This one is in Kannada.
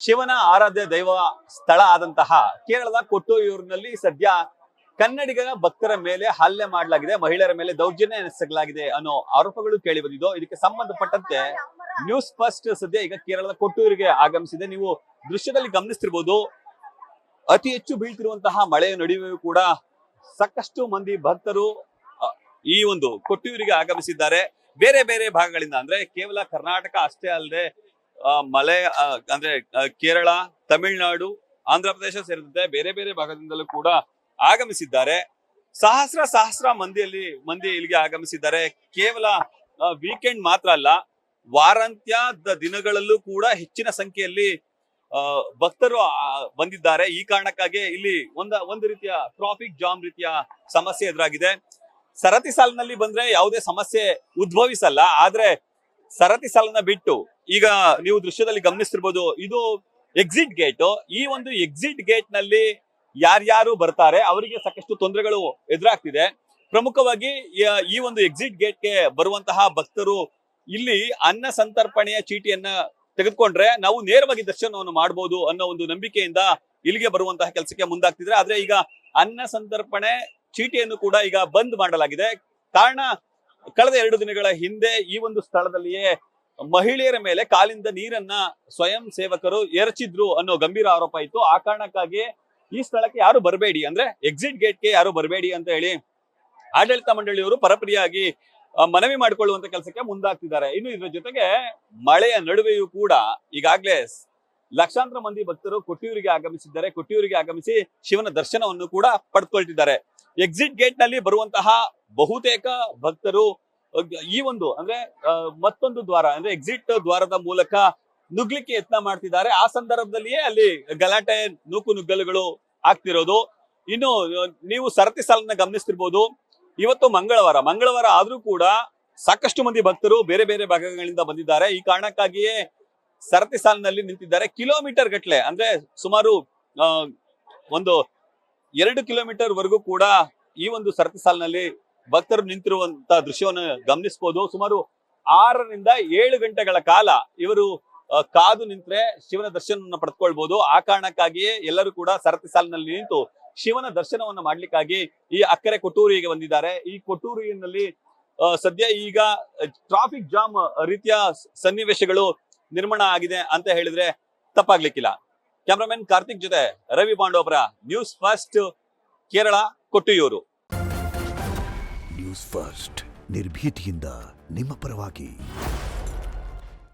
ಶಿವನ ಆರಾಧ್ಯ ದೈವ ಸ್ಥಳ ಆದಂತಹ ಕೇರಳದ ಕೊಟ್ಟೂರಿನಲ್ಲಿ ಸದ್ಯ ಕನ್ನಡಿಗರ ಭಕ್ತರ ಮೇಲೆ ಹಲ್ಲೆ ಮಾಡಲಾಗಿದೆ, ಮಹಿಳೆಯರ ಮೇಲೆ ದೌರ್ಜನ್ಯ ಎಸಗಲಾಗಿದೆ ಅನ್ನೋ ಆರೋಪಗಳು ಕೇಳಿ ಬಂದಿದ್ದು. ಇದಕ್ಕೆ ಸಂಬಂಧಪಟ್ಟಂತೆ ನ್ಯೂಸ್ ಫಸ್ಟ್ ಸದ್ಯ ಈಗ ಕೇರಳದ ಕೊಟ್ಟೂರಿಗೆ ಆಗಮಿಸಿದೆ. ನೀವು ದೃಶ್ಯದಲ್ಲಿ ಗಮನಿಸ್ತಿರ್ಬೋದು, ಅತಿ ಹೆಚ್ಚು ಬೀಳ್ತಿರುವಂತಹ ಮಳೆಯ ನಡುವೆಯೂ ಕೂಡ ಸಾಕಷ್ಟು ಮಂದಿ ಭಕ್ತರು ಈ ಒಂದು ಕೊಟ್ಟೂರಿಗೆ ಆಗಮಿಸಿದ್ದಾರೆ. ಬೇರೆ ಬೇರೆ ಭಾಗಗಳಿಂದ, ಅಂದ್ರೆ ಕೇವಲ ಕರ್ನಾಟಕ ಅಷ್ಟೇ ಅಲ್ಲದೆ ಮಲೆ ಅಂದ್ರೆ ಕೇರಳ, ತಮಿಳುನಾಡು, ಆಂಧ್ರ ಪ್ರದೇಶ ಸೇರಿದಂತೆ ಬೇರೆ ಬೇರೆ ಭಾಗದಿಂದಲೂ ಕೂಡ ಆಗಮಿಸಿದ್ದಾರೆ. ಸಹಸ್ರ ಮಂದಿ ಇಲ್ಲಿಗೆ ಆಗಮಿಸಿದ್ದಾರೆ. ಕೇವಲ ವೀಕೆಂಡ್ ಮಾತ್ರ ಅಲ್ಲ, ವಾರಾಂತ್ಯದ ದಿನಗಳಲ್ಲೂ ಕೂಡ ಹೆಚ್ಚಿನ ಸಂಖ್ಯೆಯಲ್ಲಿ ಭಕ್ತರು ಬಂದಿದ್ದಾರೆ. ಈ ಕಾರಣಕ್ಕಾಗಿ ಇಲ್ಲಿ ಒಂದು ರೀತಿಯ ಟ್ರಾಫಿಕ್ ಜಾಮ್ ರೀತಿಯ ಸಮಸ್ಯೆ ಎದುರಾಗಿದೆ. ಸರತಿ ಸಾಲಿನಲ್ಲಿ ಬಂದ್ರೆ ಯಾವುದೇ ಸಮಸ್ಯೆ ಉದ್ಭವಿಸಲ್ಲ, ಆದ್ರೆ ಸರತಿ ಸಾಲನ್ನ ಬಿಟ್ಟು ಈಗ ನೀವು ದೃಶ್ಯದಲ್ಲಿ ಗಮನಿಸ್ತಿರ್ಬೋದು, ಇದು ಎಕ್ಸಿಟ್ ಗೇಟ್. ಈ ಒಂದು ಎಕ್ಸಿಟ್ ಗೇಟ್ ನಲ್ಲಿ ಯಾರ್ಯಾರು ಬರ್ತಾರೆ ಅವರಿಗೆ ಸಾಕಷ್ಟು ತೊಂದರೆಗಳು ಎದುರಾಗ್ತಿದೆ. ಪ್ರಮುಖವಾಗಿ ಈ ಒಂದು ಎಕ್ಸಿಟ್ ಗೇಟ್ಗೆ ಬರುವಂತಹ ಭಕ್ತರು ಇಲ್ಲಿ ಅನ್ನ ಸಂತರ್ಪಣೆಯ ಚೀಟಿಯನ್ನ ತೆಗೆದುಕೊಂಡ್ರೆ ನಾವು ನೇರವಾಗಿ ದರ್ಶನವನ್ನು ಮಾಡಬಹುದು ಅನ್ನೋ ಒಂದು ನಂಬಿಕೆಯಿಂದ ಇಲ್ಲಿಗೆ ಬರುವಂತಹ ಕೆಲಸಕ್ಕೆ ಮುಂದಾಗ್ತಿದ್ರೆ. ಆದ್ರೆ ಈಗ ಅನ್ನ ಸಂತರ್ಪಣೆ ಚೀಟಿಯನ್ನು ಕೂಡ ಈಗ ಬಂದ್ ಮಾಡಲಾಗಿದೆ. ಕಾರಣ, ಕಳೆದ 2 ದಿನಗಳ ಹಿಂದೆ ಈ ಒಂದು ಸ್ಥಳದಲ್ಲಿಯೇ ಮಹಿಳೆಯರ ಮೇಲೆ ಕಾಲಿಂದ ನೀರನ್ನ ಸ್ವಯಂ ಸೇವಕರು ಎರಚಿದ್ರು ಅನ್ನೋ ಗಂಭೀರ ಆರೋಪ ಇತ್ತು. ಆ ಕಾರಣಕ್ಕಾಗಿ ಈ ಸ್ಥಳಕ್ಕೆ ಯಾರು ಬರಬೇಡಿ, ಅಂದ್ರೆ ಎಕ್ಸಿಟ್ ಗೇಟ್ಗೆ ಯಾರು ಬರಬೇಡಿ ಅಂತ ಹೇಳಿ ಆಡಳಿತ ಮಂಡಳಿಯವರು ಪರಪರಿಯಾಗಿ ಮನವಿ ಮಾಡಿಕೊಳ್ಳುವಂತ ಕೆಲಸಕ್ಕೆ ಮುಂದಾಗ್ತಿದ್ದಾರೆ. ಇನ್ನು ಇದ್ರ ಜೊತೆಗೆ ಮಳೆಯ ನಡುವೆಯೂ ಕೂಡ ಈಗಾಗಲೇ ಲಕ್ಷಾಂತರ ಮಂದಿ ಭಕ್ತರು ಕೊಟ್ಟೂರಿಗೆ ಆಗಮಿಸಿದ್ದಾರೆ. ಕೊಟ್ಟೂರಿಗೆ ಆಗಮಿಸಿ ಶಿವನ ದರ್ಶನವನ್ನು ಕೂಡ ಪಡೆದುಕೊಳ್ತಿದ್ದಾರೆ. ಎಕ್ಸಿಟ್ ಗೇಟ್ ನಲ್ಲಿ ಬರುವಂತಹ ಬಹುತೇಕ ಭಕ್ತರು ಈ ಒಂದು ಅಂದ್ರೆ ಮತ್ತೊಂದು ದ್ವಾರ ಅಂದ್ರೆ ಎಕ್ಸಿಟ್ ದ್ವಾರದ ಮೂಲಕ ನುಗ್ಲಿಕ್ಕೆ ಯತ್ನ ಮಾಡ್ತಿದ್ದಾರೆ. ಆ ಸಂದರ್ಭದಲ್ಲಿಯೇ ಅಲ್ಲಿ ಗಲಾಟೆ, ನುಗ್ಗಲುಗಳು ಆಗ್ತಿರೋದು. ಇನ್ನು ನೀವು ಸರತಿ ಸಾಲನ್ನ ಗಮನಿಸ್ತಿರ್ಬೋದು. ಇವತ್ತು ಮಂಗಳವಾರ ಆದ್ರೂ ಕೂಡ ಸಾಕಷ್ಟು ಮಂದಿ ಭಕ್ತರು ಬೇರೆ ಬೇರೆ ಭಾಗಗಳಿಂದ ಬಂದಿದ್ದಾರೆ. ಈ ಕಾರಣಕ್ಕಾಗಿಯೇ ಸರತಿ ಸಾಲಿನಲ್ಲಿ ನಿಂತಿದ್ದಾರೆ. ಕಿಲೋಮೀಟರ್ ಗಟ್ಲೆ, ಅಂದ್ರೆ ಸುಮಾರು 2 ಕಿಲೋಮೀಟರ್ ವರೆಗೂ ಕೂಡ ಈ ಒಂದು ಸರತಿ ಸಾಲಿನಲ್ಲಿ ಭಕ್ತರು ನಿಂತಿರುವಂತ ದೃಶ್ಯವನ್ನು ಗಮನಿಸಬಹುದು. ಸುಮಾರು 6 ರಿಂದ 7 ಗಂಟೆಗಳ ಕಾಲ ಇವರು ಕಾದು ನಿಂತ್ರೆ ಶಿವನ ದರ್ಶನವನ್ನು ಪಡೆದುಕೊಳ್ಬಹುದು. ಆ ಕಾರಣಕ್ಕಾಗಿಯೇ ಎಲ್ಲರೂ ಕೂಡ ಸರತಿ ಸಾಲಿನಲ್ಲಿ ನಿಂತು ಶಿವನ ದರ್ಶನವನ್ನು ಮಾಡ್ಲಿಕ್ಕಾಗಿ ಈ ಅಕ್ಕರೆ ಕೊಟ್ಟೂರಿಗೆ ಬಂದಿದ್ದಾರೆ. ಈ ಕೊಟ್ಟೂರಿನಲ್ಲಿ ಸದ್ಯ ಈಗ ಟ್ರಾಫಿಕ್ ಜಾಮ್ ರೀತಿಯ ಸನ್ನಿವೇಶಗಳು ನಿರ್ಮಾಣ ಆಗಿದೆ ಅಂತ ಹೇಳಿದ್ರೆ ತಪ್ಪಾಗ್ಲಿಕ್ಕಿಲ್ಲ. ಕ್ಯಾಮರಾಮನ್ ಕಾರ್ತಿಕ್ ಜೊತೆ ರವಿ ಪಾಂಡವಪುರ, ನ್ಯೂಸ್ ಫಸ್ಟ್, ಕೇರಳ, ಕೊಟ್ಟೂರು. ನ್ಯೂಸ್ ಫಸ್ಟ್, ನಿರ್ಭೀತಿಯಿಂದ ನಿಮ್ಮ ಪರವಾಗಿ.